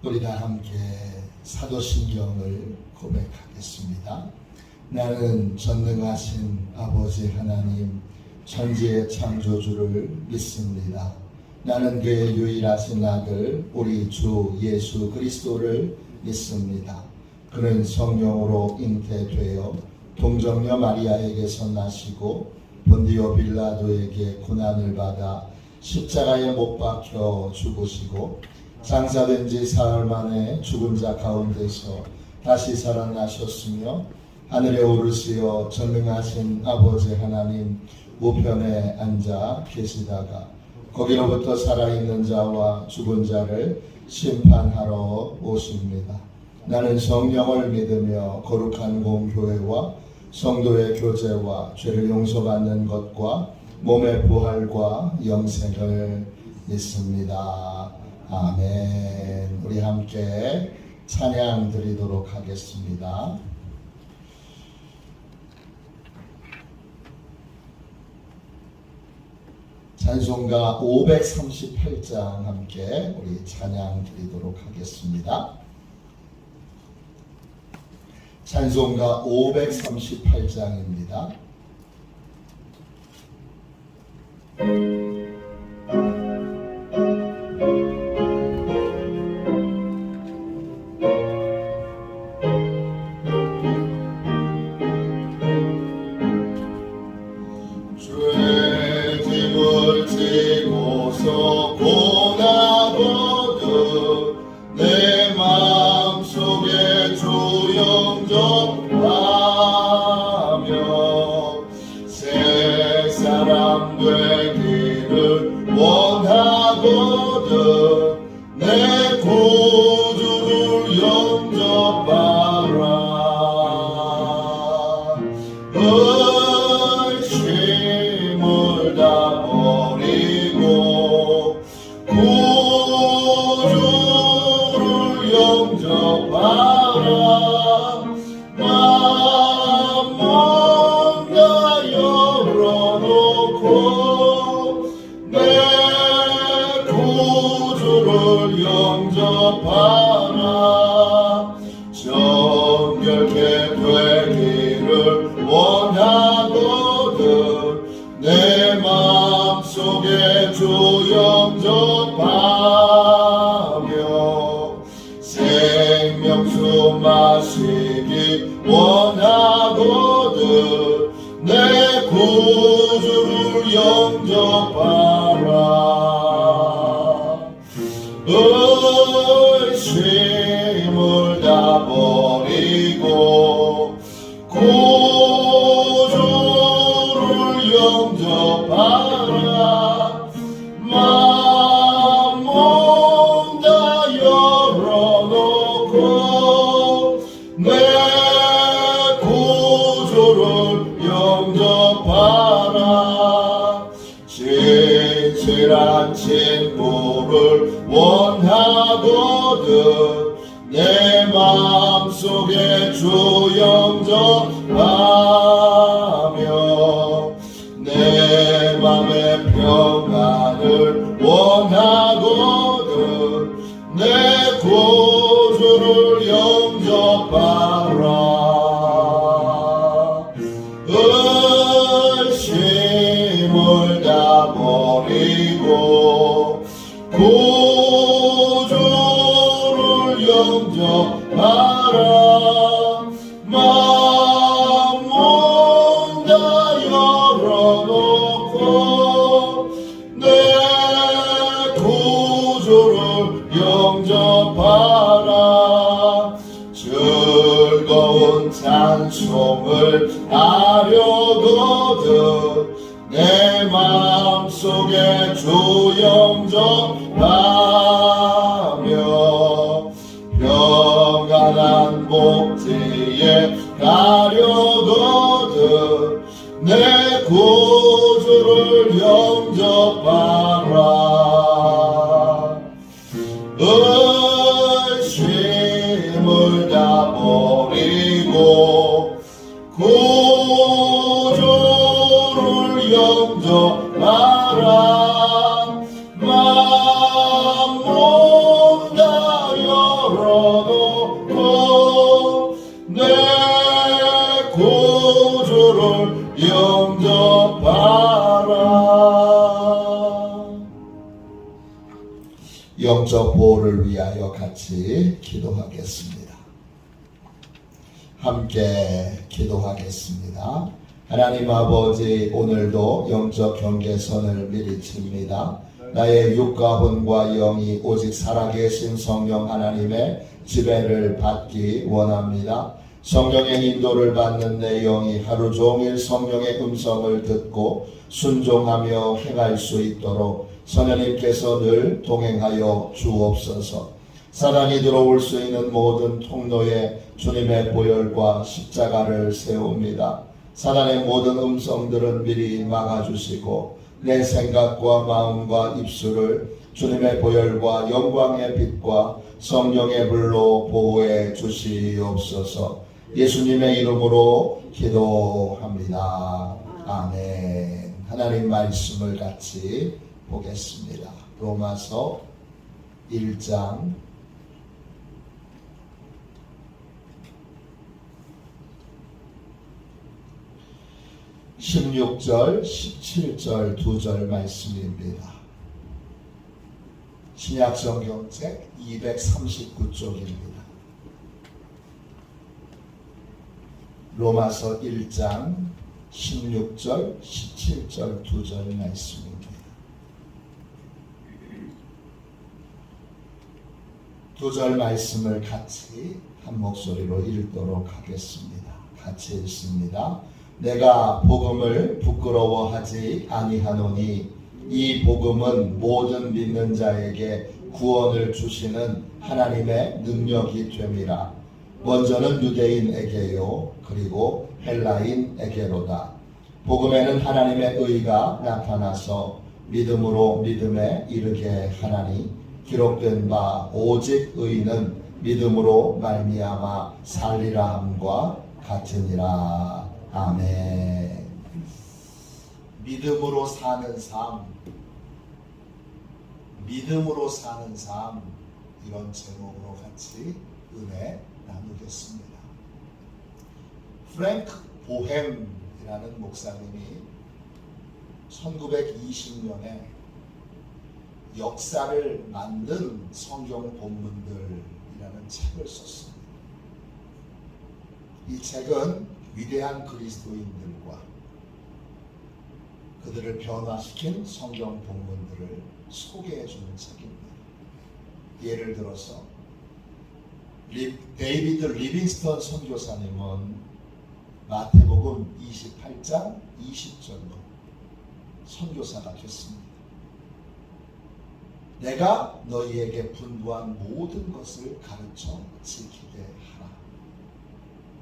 우리 다 함께 사도신경을 고백하겠습니다. 나는 전능하신 아버지 하나님 천지의 창조주를 믿습니다. 나는 그의 유일하신 아들 우리 주 예수 그리스도를 믿습니다. 그는 성령으로 잉태되어 동정녀 마리아에게서 나시고 본디오 빌라도에게 고난을 받아 십자가에 못 박혀 죽으시고 장사된 지 사흘 만에 죽은 자 가운데서 다시 살아나셨으며 하늘에 오르시어 전능하신 아버지 하나님 우편에 앉아 계시다가 거기로부터 살아있는 자와 죽은 자를 심판하러 오십니다. 나는 성령을 믿으며 거룩한 공교회와 성도의 교제와 죄를 용서받는 것과 몸의 부활과 영생을 믿습니다. 아멘. 우리 함께 찬양 드리도록 하겠습니다. 찬송가 538장 함께 우리 찬양 드리도록 하겠습니다. 찬송가 538장입니다. 죄짐을 지고서 고나거든 내 마음속에 주 영접하며 새 사람 되기를 원하거든 내 구주를 영접하라. 의심을 다 버리고 구주를 영접하라. 마음 몸 다 열어놓고 내 구주를 영접하라. 정결케 되기를 원하거든 내 마음속에 주 영접하며 생명수 마시기 원하거든 내 구주를 영접하라. 의심을 다 버리고 구주를 영접하라. 마음 몸 다 열어놓고 내 구주를 영접하라. 진실한 친구를 원하거든 내 마음속에 주 영접하며 내 맘의 평안을 원하거든 내 구주를 영접하라. 의심을 다 버리고 구주를 영접하라. 마음 몸 다 열어놓고 내 구주를 영접하라. 즐거운 찬송을 하려거든 내 마음속에 주 영접하며 평안한 복지에 가려거든 내 구주를 영접하라. 의심을 다 버리고 구주를 영접하라. 마음 몸 다 열어 영적 보호를 위하여 같이 기도하겠습니다. 함께 기도하겠습니다. 하나님 아버지, 오늘도 영적 경계선을 미리 칩니다. 나의 육과魂과 영이 오직 살아계신 성령 하나님의 지배를 받기 원합니다. 성령의 인도를 받는 내 영이 하루 종일 성령의 음성을 듣고 순종하며 행할 수 있도록 성령님께서 늘 동행하여 주옵소서. 사단이 들어올 수 있는 모든 통로에 주님의 보혈과 십자가를 세웁니다. 사단의 모든 음성들은 미리 막아주시고 내 생각과 마음과 입술을 주님의 보혈과 영광의 빛과 성령의 불로 보호해 주시옵소서. 예수님의 이름으로 기도합니다. 아멘. 하나님 말씀을 같이 보겠습니다. 로마서 1장 16절, 17절 두 절 말씀입니다. 신약성경책 239쪽입니다. 로마서 1장 16절, 17절 두 절 말씀입니다. 두 절 말씀을 같이 한 목소리로 읽도록 하겠습니다. 같이 읽습니다. 내가 복음을 부끄러워하지 아니하노니 이 복음은 모든 믿는 자에게 구원을 주시는 하나님의 능력이 됨이라. 먼저는 유대인에게요, 그리고 헬라인에게로다. 복음에는 하나님의 의가 나타나서 믿음으로 믿음에 이르게 하나니 기록된 바 오직 의는 믿음으로 말미암아 살리라 함과 같으니라. 아멘. 믿음으로 사는 삶, 믿음으로 사는 삶, 이런 제목으로 같이 은혜 나누겠습니다. 프랭크 보햄이라는 목사님이 1920년에 역사를 만든 성경 본문들이라는 책을 썼습니다. 이 책은 위대한 그리스도인들과 그들을 변화시킨 성경 본문들을 소개해주는 책입니다. 예를 들어서 데이비드 리빙스턴 선교사님은 마태복음 28장 20절로 선교사가 됐습니다. 내가 너희에게 분부한 모든 것을 가르쳐 지키게 하라.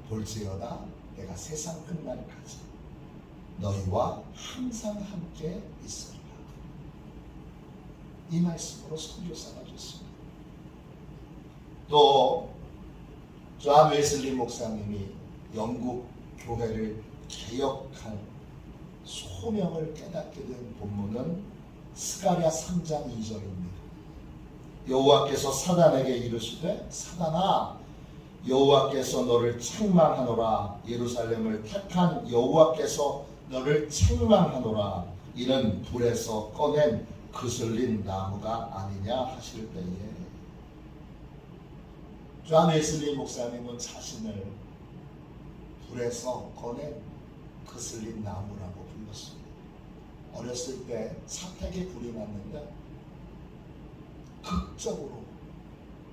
볼지어다 내가 세상 끝날까지 너희와 항상 함께 있으리라. 이 말씀으로 선교사가 됐습니다. 또 존 웨슬리 목사님이 영국 교회를 개혁할 소명을 깨닫게 된 본문은 스가랴 3장 2절입니다. 여호와께서 사단에게 이르시되 사단아 여호와께서 너를 책망하노라. 예루살렘을 택한 여호와께서 너를 책망하노라. 이는 불에서 꺼낸 그슬린 나무가 아니냐 하실 때에 존 웨슬리 목사님은 자신을 불에서 꺼낸 그슬린 나무라고 불렀습니다. 어렸을 때 사택에 불이 났는데 극적으로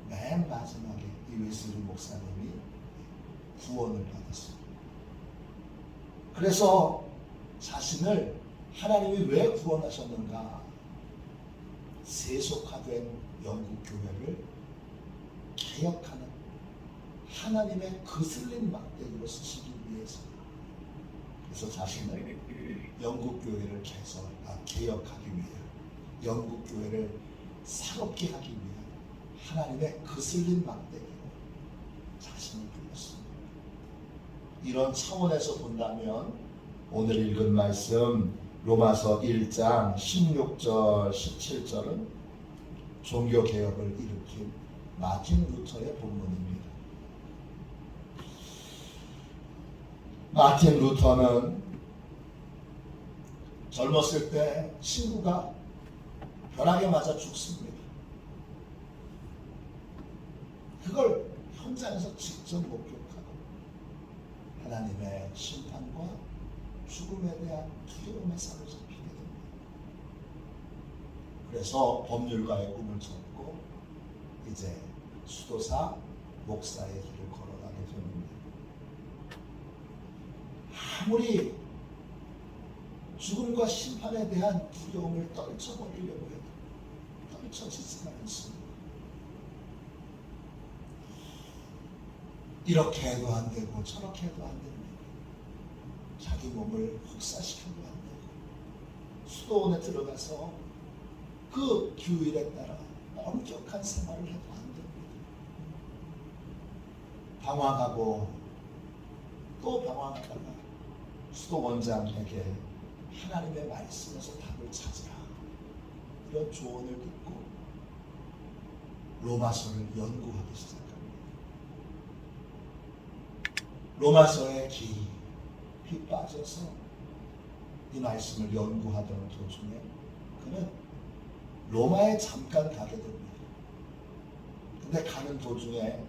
맨 마지막에 이 웨슬리 목사님이 구원을 받았습니다. 그래서 자신을 하나님이 왜 구원하셨는가, 세속화된 영국 교회를 개혁하는 하나님의 거슬린 막대기로 쓰시기 위해서, 그래서 자신을 영국 교회를 개혁하기 위해, 영국 교회를 새롭게 하기 위해 하나님의 거슬린 막대기로 자신을 불렀습니다. 이런 차원에서 본다면 오늘 읽은 말씀 로마서 1장 16절 17절은 종교개혁을 일으킨 마틴 루터의 본문입니다. 마틴 루터는 젊었을 때 친구가 벼락에 맞아 죽습니다. 그걸 현장에서 직접 목격하고 하나님의 심판과 죽음에 대한 두려움에 사로잡히게 됩니다. 그래서 법률가의 꿈을 접고 이제 수도사, 목사의 길을 걸어가게 됩니다. 아무리 죽음과 심판에 대한 두려움을 떨쳐버리려고 해도 떨쳐지지가 않습니다. 이렇게 해도 안 되고 저렇게 해도 안 됩니다. 자기 몸을 혹사시켜도 안 되고 수도원에 들어가서 그 규율에 따라 엄격한 생활을 해도 안 됩니다. 방황하고 또 방황하다가 수도원장에게 하나님의 말씀에서 답을 찾으라 이런 조언을 듣고 로마서를 연구하기 시작합니다. 로마서에 깊이 빠져서 이 말씀을 연구하던 도중에 그는 로마에 잠깐 가게 됩니다. 근데 가는 도중에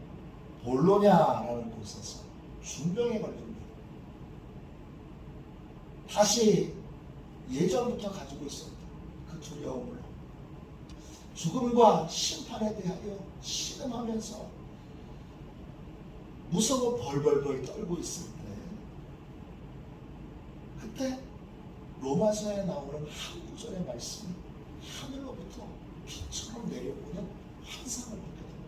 볼로냐라는 곳에서 중병에 걸립니다. 다시 예전부터 가지고 있었던 그 두려움을 죽음과 심판에 대하여 신음하면서 무서워 벌벌벌 떨고 있을 때 그때 로마서에 나오는 한 구절의 말씀이 하늘로부터 빛처럼 내려오는 환상을 받게 됩니다.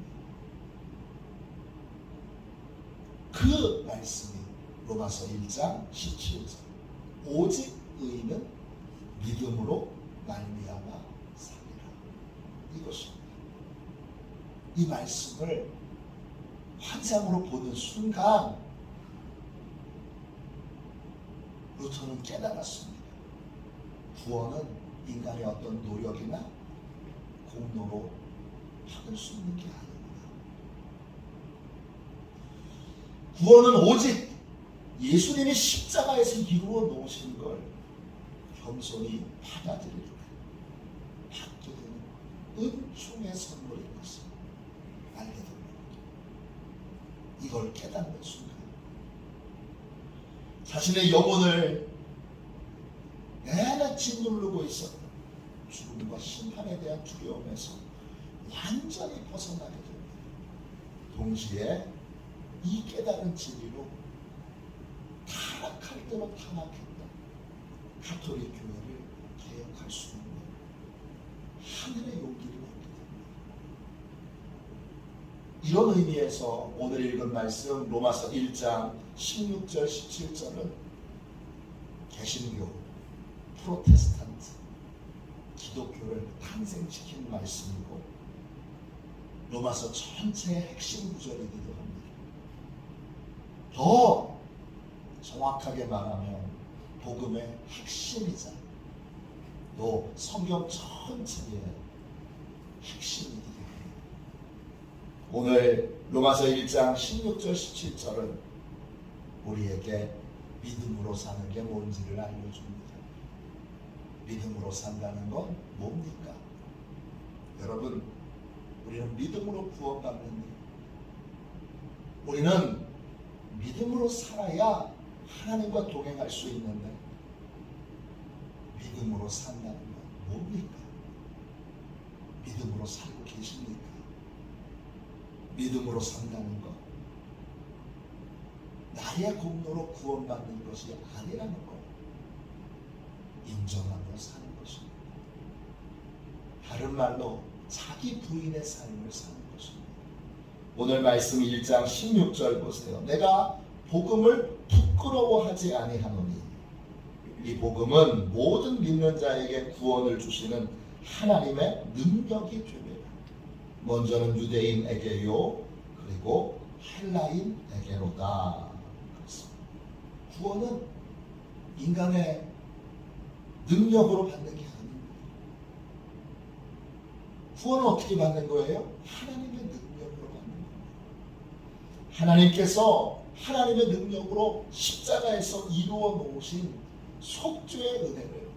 그 말씀이 로마서 1장 17절 오직 의인은 믿음으로 말미암아 살리라 이것입니다. 이 말씀을 환상으로 보는 순간 루터는 깨달았습니다. 구원은 인간의 어떤 노력이나 공로로 받을 수 있는 게 아닙니다. 구원은 오직 예수님이 십자가에서 이루어 놓으신 걸 겸손히 받아들일 때 받게 되는 은총의 선물인 것을 알게 됩니다. 이걸 깨닫는 순간 자신의 영혼을 내내 짓누르고 있었던 죽음과 심판에 대한 두려움에서 완전히 벗어나게 됩니다. 동시에 이 깨달은 진리로 타락할 대로 타락했던 가톨릭 교회를 개혁할 수 있는 하늘의 용기를 얻게 됩니다. 이런 의미에서 오늘 읽은 말씀 로마서 1장 16절 17절은 개신교, 프로테스탄트, 기독교를 탄생시킨 말씀이고 로마서 전체의 핵심 구절이기도 합니다. 더 정확하게 말하면 복음의 핵심이자 또 성경 전체의 핵심이기도 해요. 오늘 로마서 1장 16절 17절은 우리에게 믿음으로 사는 게 뭔지를 알려줍니다. 믿음으로 산다는 건 뭡니까? 여러분, 우리는 믿음으로 구원받는 일. 우리는 믿음으로 살아야 하나님과 동행할 수 있는데 믿음으로 산다는 건 뭡니까? 믿음으로 살고 계십니까? 믿음으로 산다는 것 나의 공로로 구원받는 것이 아니라는 것 인정하며 사는 것입니다. 다른 말로 자기 부인의 삶을 사는 것입니다. 오늘 말씀 1장 16절 보세요. 내가 복음을 부끄러워하지 아니하노니 이 복음은 모든 믿는 자에게 구원을 주시는 하나님의 능력이 되리라. 먼저는 유대인에게요 그리고 헬라인에게로다. 구원은 인간의 능력으로 받는 게 아닙니다. 구원은 어떻게 받는 거예요? 하나님의 능력으로 받는 겁니다. 하나님께서 하나님의 능력으로 십자가에서 이루어 놓으신 속죄의 은혜를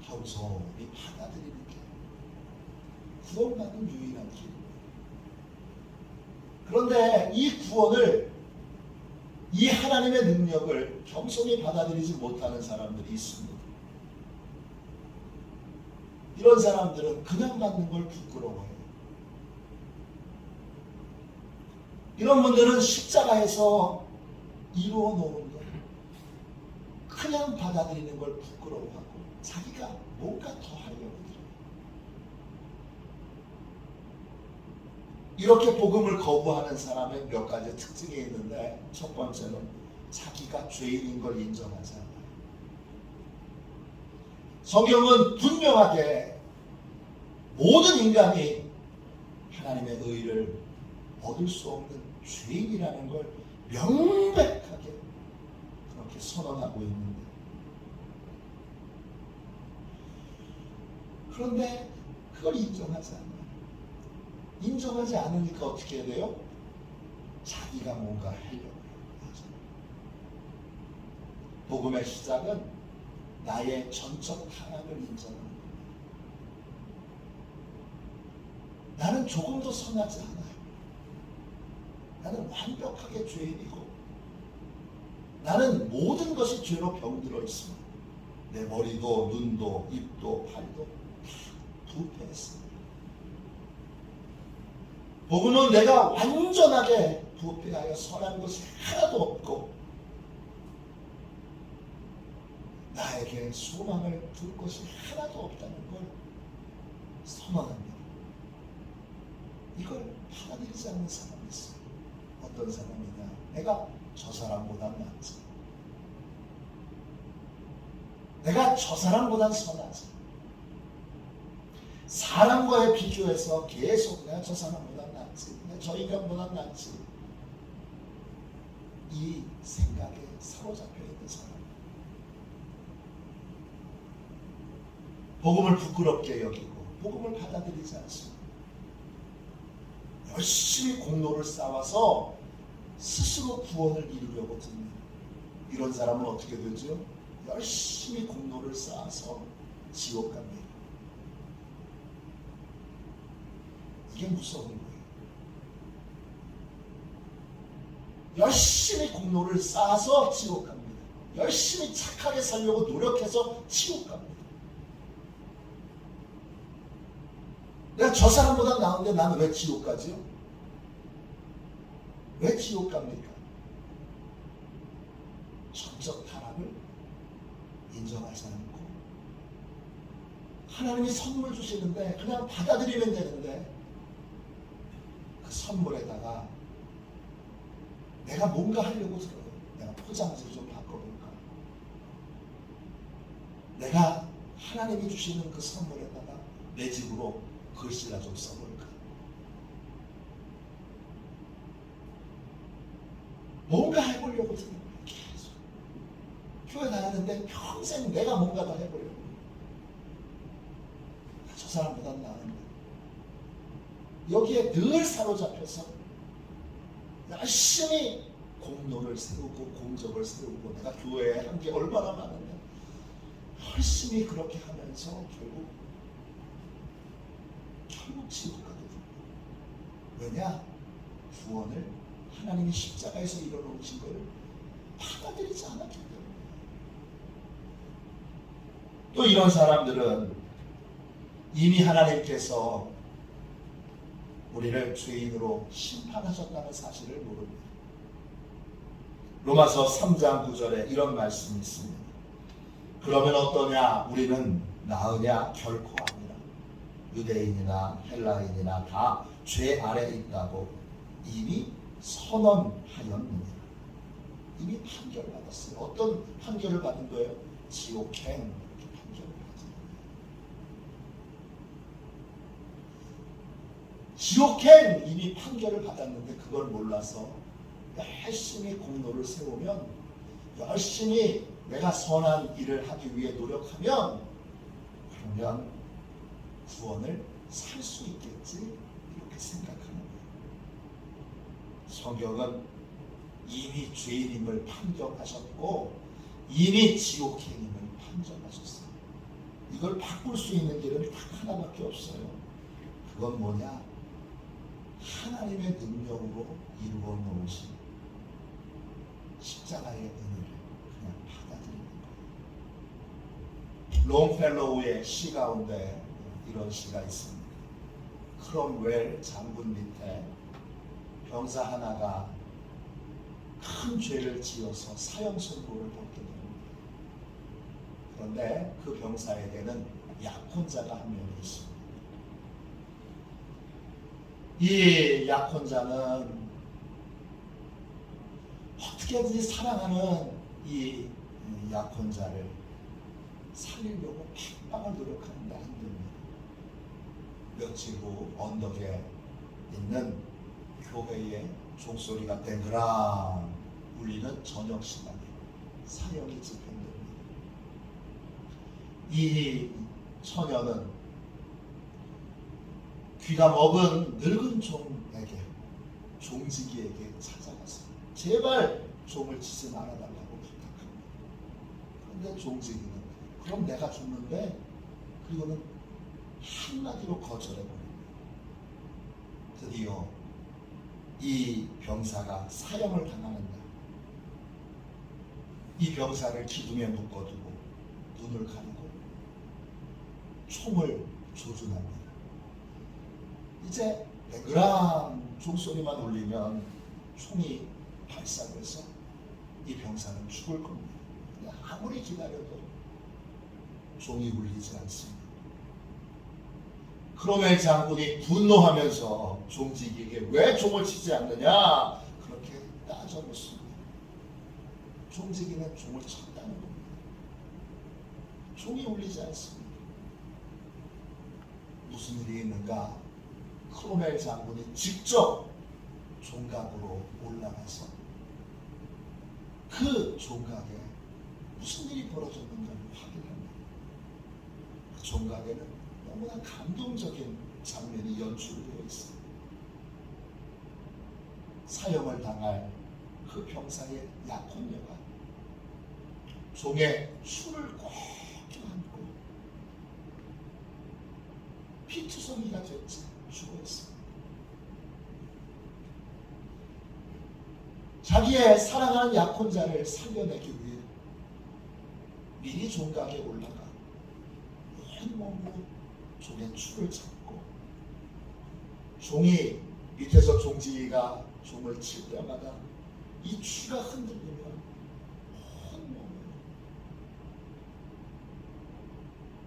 겸손히 받아들이는 게 구원받는 유일한 길입니다. 그런데 이 구원을, 이 하나님의 능력을 겸손히 받아들이지 못하는 사람들이 있습니다. 이런 사람들은 그냥 받는 걸 부끄러워해요. 이런 분들은 십자가에서 이루어 놓은 것, 그냥 받아들이는 걸 부끄러워하고 자기가 뭔가 더 하려고 들어요. 이렇게 복음을 거부하는 사람의 몇 가지 특징이 있는데, 첫 번째는 자기가 죄인인 걸 인정하지 않아요. 성경은 분명하게 모든 인간이 하나님의 의를 얻을 수 없는 죄인이라는 걸 명백하게 그렇게 선언하고 있는데, 그런데 그걸 인정하지 않아요. 인정하지 않으니까 어떻게 해야 돼요? 자기가 뭔가 하려고 하죠. 복음의 시작은 나의 전적 타락을 인정하는 거예요. 나는 조금도 선하지 않아요. 나는 완벽하게 죄인이고, 나는 모든 것이 죄로 병들어 있습니다. 내 머리도, 눈도, 입도, 팔도 다 부패했습니다. 복음은 내가 완전하게 부패하여 선한 것이 하나도 없고, 나에게 소망을 둘 것이 하나도 없다는 걸 선언합니다. 이걸 받아들이지 않는 사람이 있어요. 어떤 사람이냐? 내가 저 사람보다 낫지. 내가 저 사람보다 선하지. 사람과의 비교해서 계속 내가 저 사람보다 낫지, 내가 저 인간보다 낫지, 이 생각에 사로잡혀 있는 사람, 복음을 부끄럽게 여기고 복음을 받아들이지 않습니다. 열심히 공로를 쌓아서 스스로 구원을 이루려고 듭니다. 이런 사람은 어떻게 되죠? 열심히 공로를 쌓아서 지옥 갑니다. 이게 무서운 거예요. 열심히 공로를 쌓아서 지옥 갑니다. 열심히 착하게 살려고 노력해서 지옥 갑니다. 내가 저 사람보다 나은데 나는 왜 지옥 가지요? 왜 지옥 갑니까? 전적 타락을 인정하지 않고, 하나님이 선물 주시는데 그냥 받아들이면 되는데, 그 선물에다가 내가 뭔가 하려고 들어요. 내가 포장지를 좀 바꿔볼까? 내가 하나님이 주시는 그 선물에다가 내 집으로 글씨나 좀 써볼까? 뭔가 해보려고 드는 거예요. 계속 교회 다니는데 평생 내가 뭔가 다 해보려고. 저 사람보다 나은데, 여기에 늘 사로잡혀서 열심히 공로를 세우고 공적을 세우고, 내가 교회에 한 게 얼마나 많은데 열심히 그렇게 하면서 결국 지옥 가게 됩니다. 왜냐? 구원을 하나님이 십자가에서 이뤄놓으신 것을 받아들이지 않았기 때문에. 또 이런 사람들은 이미 하나님께서 우리를 죄인으로 심판하셨다는 사실을 모릅니다. 로마서 3장 9절에 이런 말씀이 있습니다. 그러면 어떠냐? 우리는 나으냐? 결코 아니라. 유대인이나 헬라인이나 다 죄 아래 있다고 이미 선언하였느니라. 이미 판결받았어요. 어떤 판결을 받은 거예요? 지옥행, 이렇게 판결을 받은 거예요. 지옥행 이미 판결을 받았는데 그걸 몰라서 열심히 공로를 세우면, 열심히 내가 선한 일을 하기 위해 노력하면, 그러면 구원을 살 수 있겠지, 이렇게 생각하는 거예요. 성경은 이미 죄인임을 판정하셨고 이미 지옥행임을 판정하셨어요. 이걸 바꿀 수 있는 길은 딱 하나밖에 없어요. 그건 뭐냐? 하나님의 능력으로 이루어 놓으신 십자가의 은혜를 그냥 받아들이는 거예요. 롱펠로우의 시 가운데 이런 시가 있습니다. 크롬웰 장군 밑에 병사 하나가 큰 죄를 지어서 사형 선고를 받게 됩니다. 그런데 그 병사에게는 약혼자가 한 명이 있습니다. 이 약혼자는 어떻게든지 사랑하는 이 약혼자를 살리려고 팍팍을 노력하는데 안 됩니다. 며칠 후 언덕에 있는 교회의 종소리가 댕그랑 울리는 저녁 시간에 사형이 집행됩니다. 이 처녀는 귀가 먹은 늙은 종에게, 종지기에게 찾아가서 제발 종을 치지 말아달라고 부탁합니다. 그런데 종지기는 그럼 내가 죽는데, 그리고는 한마디로 거절해버립니다. 드디어 이 병사가 사형을 당하는 날, 이 병사를 기둥에 묶어두고 눈을 가리고 총을 조준합니다. 이제 뱅그랑 종소리만 울리면 총이 발사돼서 이 병사는 죽을 겁니다. 근데 아무리 기다려도 종이 울리지 않습니다. 크롬웰 장군이 분노하면서 종지기에게 왜 종을 치지 않느냐 그렇게 따져 묻습니다. 종지기는 종을 쳤다는 겁니다. 종이 울리지 않습니다. 무슨 일이 있는가? 크롬웰 장군이 직접 종각으로 올라가서 그 종각에 무슨 일이 벌어졌는가를 확인합니다. 그 종각에는 너무나 감동적인 장면이 연출되어 있습니다. 사형을 당할 그 병사의 약혼녀가 종의 추를 꼭 껴안고 피투성이가 됐지 죽어 있습니다. 자기의 사랑하는 약혼자를 살려내기 위해 미리 종각에 올라가 온몸으로 종의 추를 잡고, 종이 밑에서 종지기가 종을 칠 때마다 이 추가 흔들리면 온몸으로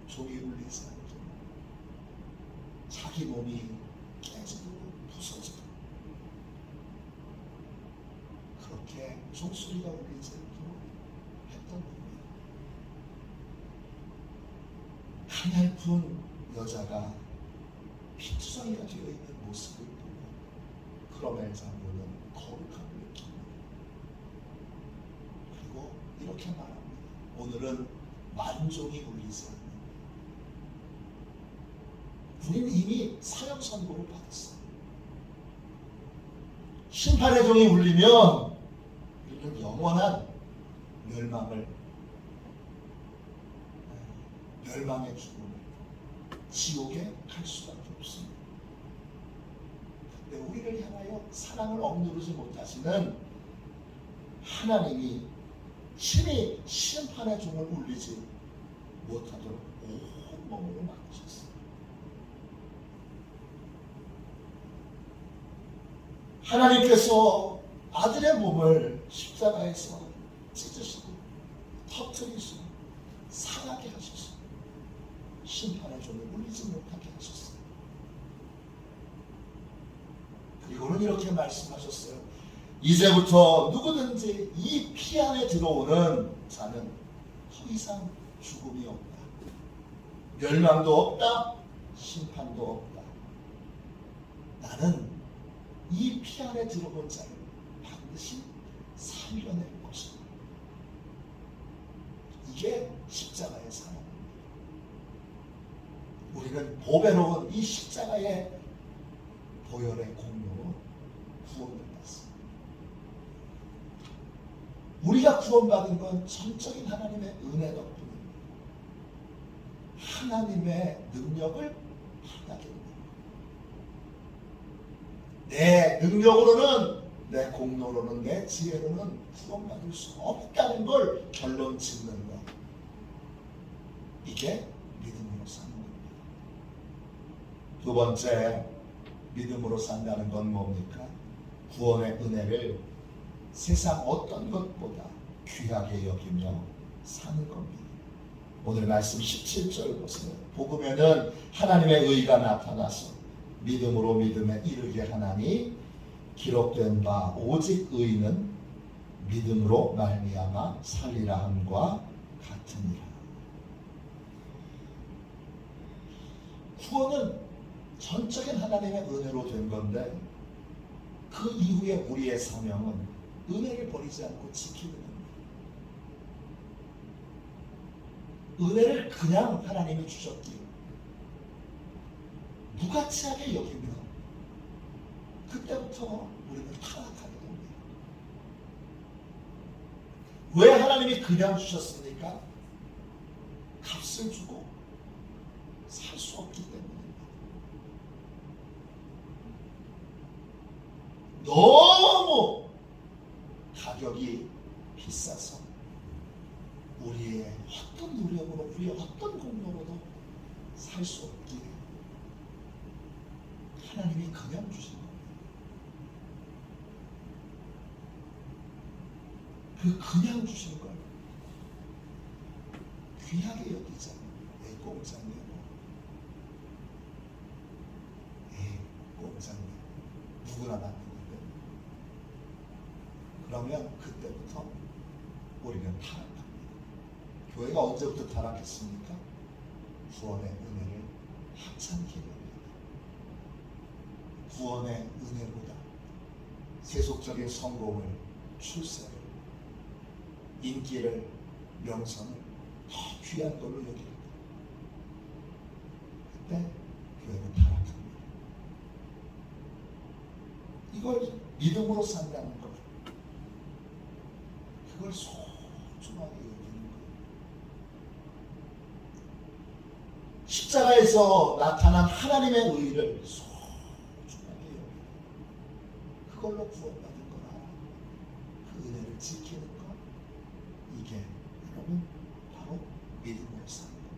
종이 울리지 않게 자기 몸이 깨지고 부서지고, 그렇게 종소리가 울리지 않도록 했던 겁니다. 가냘픈 여자가 피투성이가 되어 있는 모습을 보고 크롬웰 장군은 거룩함을 느낍니다. 그리고 이렇게 말합니다. 오늘은 만종이 울리지 않는다. 우리는 이미 사형 선고를 받았어. 심판의 종이 울리면 우리는 영원한 멸망의 죽음을, 지옥에 갈 수밖에 없습니다. 근데 우리를 향하여 사랑을 억누르지 못하시는 하나님이 친히 심판의 종을 울리지 못하도록 온몸으로 막으셨어요. 하나님께서 아들의 몸을 십자가에서 찢으시고 터뜨리시고 상하게 하셔서 심판의 종을 울리지 못하게 하셨어요. 그리고는 이렇게 말씀하셨어요. 이제부터 누구든지 이 피 안에 들어오는 자는 더 이상 죽음이 없다, 멸망도 없다, 심판도 없다. 나는 이 피 안에 들어온 자를 반드시 살려낼 것이다. 이게 십자가의 사랑입니다. 우리는 보배로운 이 십자가의 보혈의 공로로 구원을 받습니다. 우리가 구원받은 건 전적인 하나님의 은혜 덕분입니다. 하나님의 능력을 받아들입니다. 내 능력으로는, 내 공로로는, 내 지혜로는 구원받을 수 없다는 걸 결론 짓는 것. 이게 믿음으로 사는 겁니다. 두 번째, 믿음으로 산다는 건 뭡니까? 구원의 은혜를 세상 어떤 것보다 귀하게 여기며 사는 겁니다. 오늘 말씀 17절 보세요. 복음에는 하나님의 의가 나타나서 믿음으로 믿음에 이르게 하나니 기록된 바 오직 의는 믿음으로 말미암아 살리라 함과 같으니라. 구원은 전적인 하나님의 은혜로 된 건데 그 이후에 우리의 사명은 은혜를 버리지 않고 지키는 겁니다. 은혜를 그냥 하나님이 주셨기에 무가치하게 여기면 그때부터 우리는 타락하게 됩니다. 왜 하나님이 그냥 주셨습니까? 값을 주고 살 수 없기 때문입니다. 너무 가격이 비싸서 우리의 어떤 노력으로, 우리의 어떤 공로로도 살 수 없기에 하나님이 그냥 주신 겁니다. 그냥 주신 걸 귀하게 여기자. 공장님, 공장님 누구나 맞는데 그러면 그때부터 우리는 타락합니다. 교회가 언제부터 타락했습니까? 구원의 은혜를 합창케 합니다. 구원의 은혜보다 세속적인 성공을, 출세를, 인기를, 명성을 더 귀한 걸로 여깁니다. 그때 교회는 타락합니다. 이걸 믿음으로 산다는 것, 그걸 소중하게 여기는 거예요. 십자가에서 나타난 하나님의 의를 소중하게 여기는, 그걸로 구원받은 거라. 그 은혜를 지키는 것, 이게 여러분 바로 믿음으로 사는 겁니다.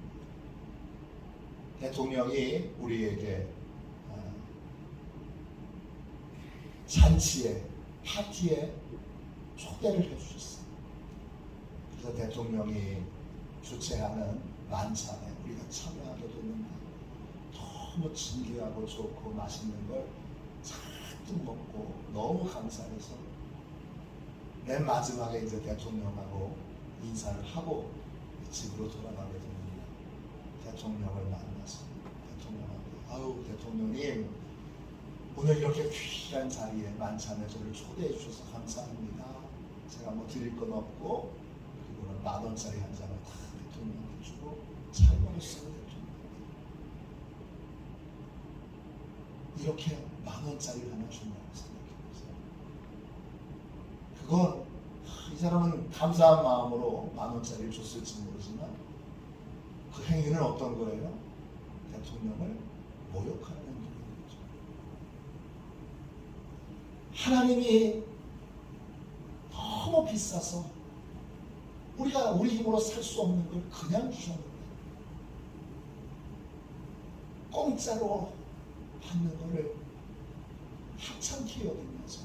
대통령이 우리에게 잔치에, 파티에 초대를 해주셨어요. 그래서 대통령이 주최하는 만찬에 우리가 참여하게 됐는데 너무 진귀하고 좋고 맛있는 걸 잔뜩 먹고 너무 감사해서 맨 마지막에 이제 대통령하고 인사를 하고 집으로 돌아가게 됩니다. 대통령을 만나서 대통령한테, 아유 대통령님, 오늘 이렇게 귀한 자리에 만찬에 저를 초대해 주셔서 감사합니다. 제가 뭐 드릴 건 없고, 그리고는 10,000원짜리 한 장을 다 대통령한테 주고 잘 먹었어요. 대통령 이렇게 10,000원짜리 하나 준다고 생각해보세요. 그건 이 사람은 감사한 마음으로 10,000원짜리를 줬을지 모르지만 그 행위는 어떤 거예요? 대통령을 모욕하는 행위인 거죠. 하나님이 너무 비싸서 우리가 우리 힘으로 살 수 없는 걸 그냥 주셨는데 공짜로 받는 거를 하찮게 여기면서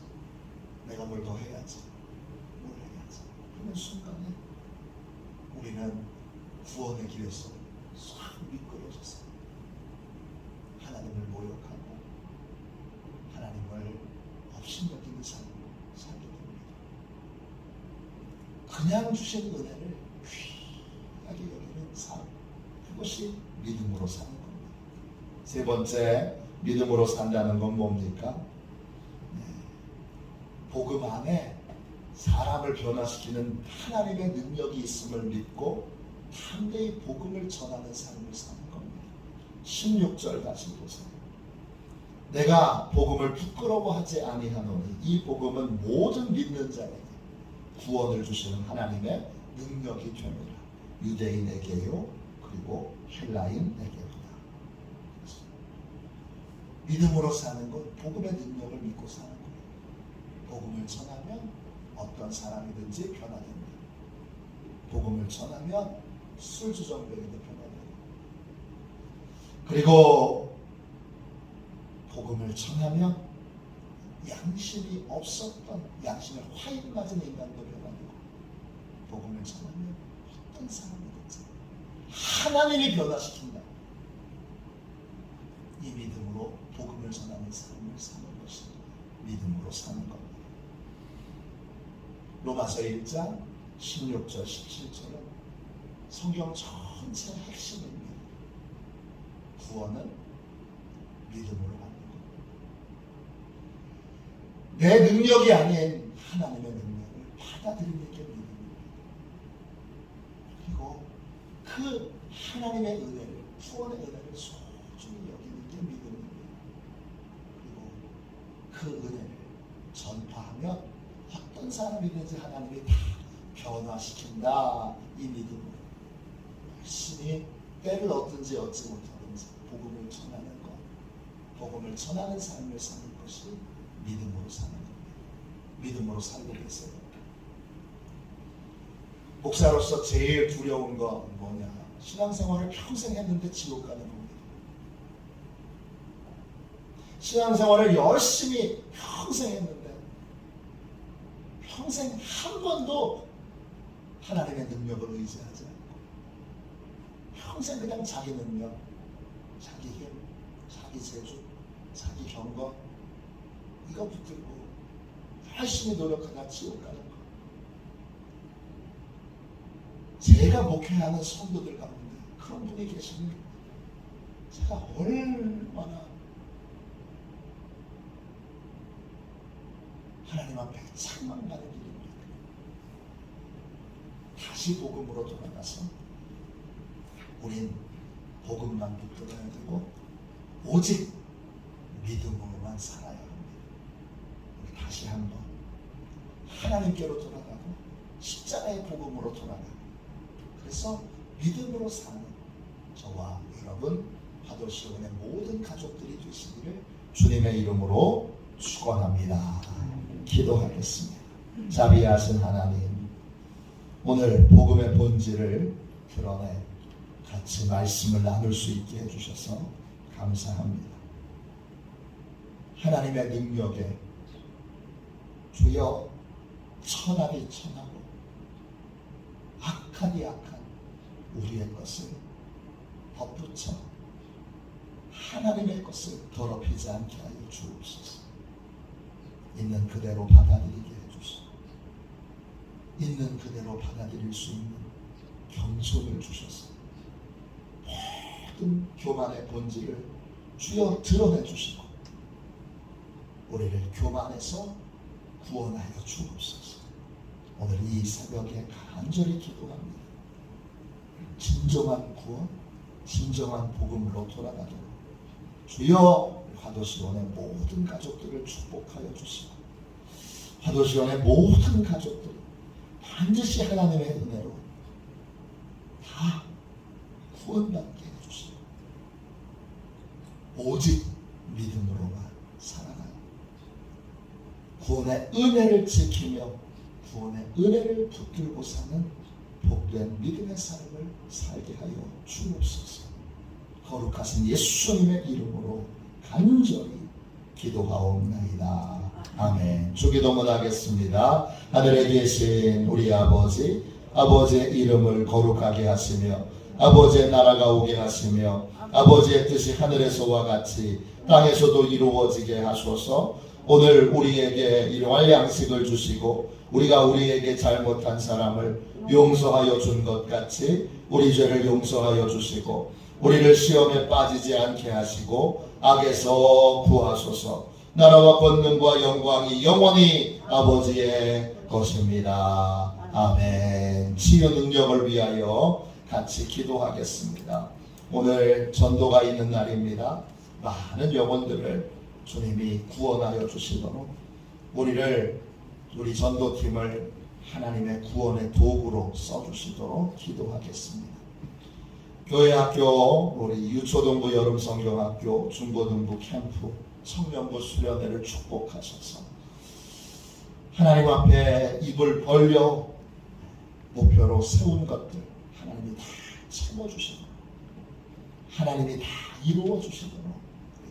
내가 뭘 더 해야지, 뭘 해야지. 그런 순간에 우리는 구원의 길에서 싹 미끄러져서 하나님을 모욕하고 하나님을 업신여기는 삶을 살게 됩니다. 그냥 주신 은혜를 귀하게 여기는 삶, 그것이 믿음으로 사는 겁니다. 세 번째, 믿음으로 산다는 건 뭡니까? 복음 안에 사람을 변화시키는 하나님의 능력이 있음을 믿고 담대히 복음을 전하는 삶을 사는 겁니다. 16절 다시 보세요. 내가 복음을 부끄러워하지 아니하노니 이 복음은 모든 믿는 자에게 구원을 주시는 하나님의 능력이 됩니다. 유대인에게요, 그리고 헬라인에게로다. 믿음으로 사는 것, 복음의 능력을 믿고 사는 거예요. 복음을 전하면 어떤 사람이든지 변화됩니다. 복음을 전하면 술주정뱅이도 변화돼요. 그리고 복음을 전하면 양심이 없었던, 양심을 화인 맞은 인간도 변화되고, 복음을 전하면 어떤 사람이든지 하나님이 변화시킨다. 이 믿음으로 복음을 전하는 삶을 사는 것이 믿음으로 사는 겁니다. 로마서 1장 16절 17절은 성경 전체의 핵심입니다. 구원은 믿음으로 받는 겁니다. 내 능력이 아닌 하나님의 능력을 받아들이는 게 믿음입니다. 그리고 그 하나님의 은혜를, 구원의 은혜를 소중히 여기는 게 믿음입니다. 그리고 그 은혜를 전파하면 어떤 사람이든지 하나님이 다 변화시킨다. 이 믿음으로 열심히 때를 얻든지 얻지 못하든지 복음을 전하는 것, 복음을 전하는 삶을 사는 것이 믿음으로 사는 겁니다. 믿음으로 살고 계세요. 목사로서 제일 두려운 건 뭐냐? 신앙생활을 평생 했는데 지옥 가는 겁니다. 신앙생활을 열심히 평생 했는데 평생 한 번도 하나님의 능력을 의지하지 않고 평생 그냥 자기 능력, 자기 힘, 자기 재주, 자기 경건 이거 붙들고 열심히 노력하다 지옥 가는 거. 제가 목회하는 성도들 가운데 그런 분이 계시면 제가 얼마나 하나님 앞에 책망받는 일입니다. 다시 복음으로 돌아가서 우린 복음만 붙들어야 되고 오직 믿음으로만 살아야 합니다. 우리 다시 한번 하나님께로 돌아가고 십자가의 복음으로 돌아가고 그래서 믿음으로 사는 저와 여러분 화도시원의 모든 가족들이 되시기를 주님의 이름으로 축원합니다. 기도하겠습니다. 자비하신 하나님, 오늘 복음의 본질을 드러내 같이 말씀을 나눌 수 있게 해주셔서 감사합니다. 하나님의 능력에 주여 천하디 천하고 악하디 악한 우리의 것을 덧붙여 하나님의 것을 더럽히지 않게 하여 주옵소서. 있는 그대로 받아들이게 해주시고 있는 그대로 받아들일 수 있는 겸손을 주셔서 모든 교만의 본질을 주여 드러내 주시고 우리를 교만에서 구원하여 주옵소서. 오늘 이 새벽에 간절히 기도합니다. 진정한 구원, 진정한 복음으로 돌아가도록 주여 화도시원의 모든 가족들을 축복하여 주시고 화도시원의 모든 가족들이 반드시 하나님의 은혜로 다 구원받게 해주시고 오직 믿음으로만 살아가요. 구원의 은혜를 지키며 구원의 은혜를 붙들고 사는 복된 믿음의 삶을 살게 하여 주옵소서. 거룩하신 예수님의 이름으로 간절히 기도하옵나이다. 아멘. 주기도문 하겠습니다. 하늘에 계신 우리 아버지, 아버지의 이름을 거룩하게 하시며 아버지의 나라가 오게 하시며 아버지의 뜻이 하늘에서와 같이 땅에서도 이루어지게 하소서. 오늘 우리에게 일용할 양식을 주시고 우리가 우리에게 잘못한 사람을 용서하여 준 것 같이 우리 죄를 용서하여 주시고 우리를 시험에 빠지지 않게 하시고 악에서 구하소서. 나라와 권능과 영광이 영원히 아버지의 것입니다. 아멘. 치유 능력을 위하여 같이 기도하겠습니다. 오늘 전도가 있는 날입니다. 많은 영혼들을 주님이 구원하여 주시도록 우리 전도팀을 하나님의 구원의 도구로 써주시도록 기도하겠습니다. 교회 학교, 우리 유초등부 여름성경학교, 중고등부 캠프, 청년부 수련회를 축복하셔서 하나님 앞에 입을 벌려 목표로 세운 것들 하나님이 다 채워주시고 하나님이 다 이루어주시도록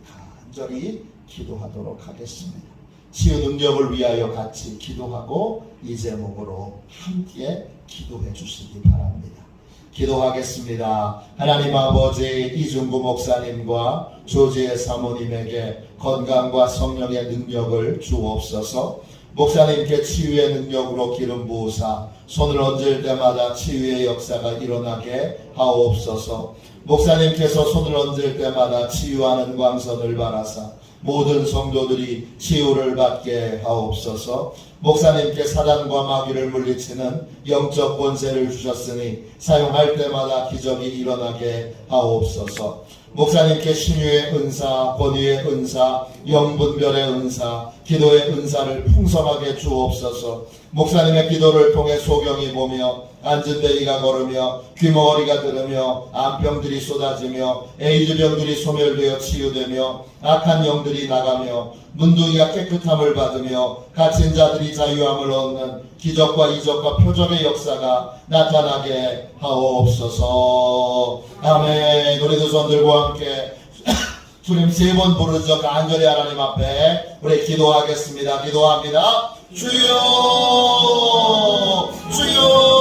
간절히 기도하도록 하겠습니다. 치유 능력을 위하여 같이 기도하고 이 제목으로 함께 기도해 주시기 바랍니다. 기도하겠습니다. 하나님 아버지, 이중구 목사님과 조지의 사모님에게 건강과 성령의 능력을 주옵소서. 목사님께 치유의 능력으로 기름 부으사 손을 얹을 때마다 치유의 역사가 일어나게 하옵소서. 목사님께서 손을 얹을 때마다 치유하는 광선을 바라사 모든 성도들이 치유를 받게 하옵소서. 목사님께 사단과 마귀를 물리치는 영적 권세를 주셨으니 사용할 때마다 기적이 일어나게 하옵소서. 목사님께 신유의 은사, 권위의 은사, 영분별의 은사, 기도의 은사를 풍성하게 주옵소서. 목사님의 기도를 통해 소경이 보며 앉은 데이가 걸으며 귀머거리가 들으며 암병들이 쏟아지며 에이즈병들이 소멸되어 치유되며 악한 영들이 나가며 문둥이가 깨끗함을 받으며 갇힌 자들이 자유함을 얻는 기적과 이적과 표적의 역사가 나타나게 하옵소서. 아멘. 우리도 손 들고 함께 주님 3번 부르짖어 간절히 하나님 앞에 우리 기도하겠습니다. 기도합니다. 주여, 주여.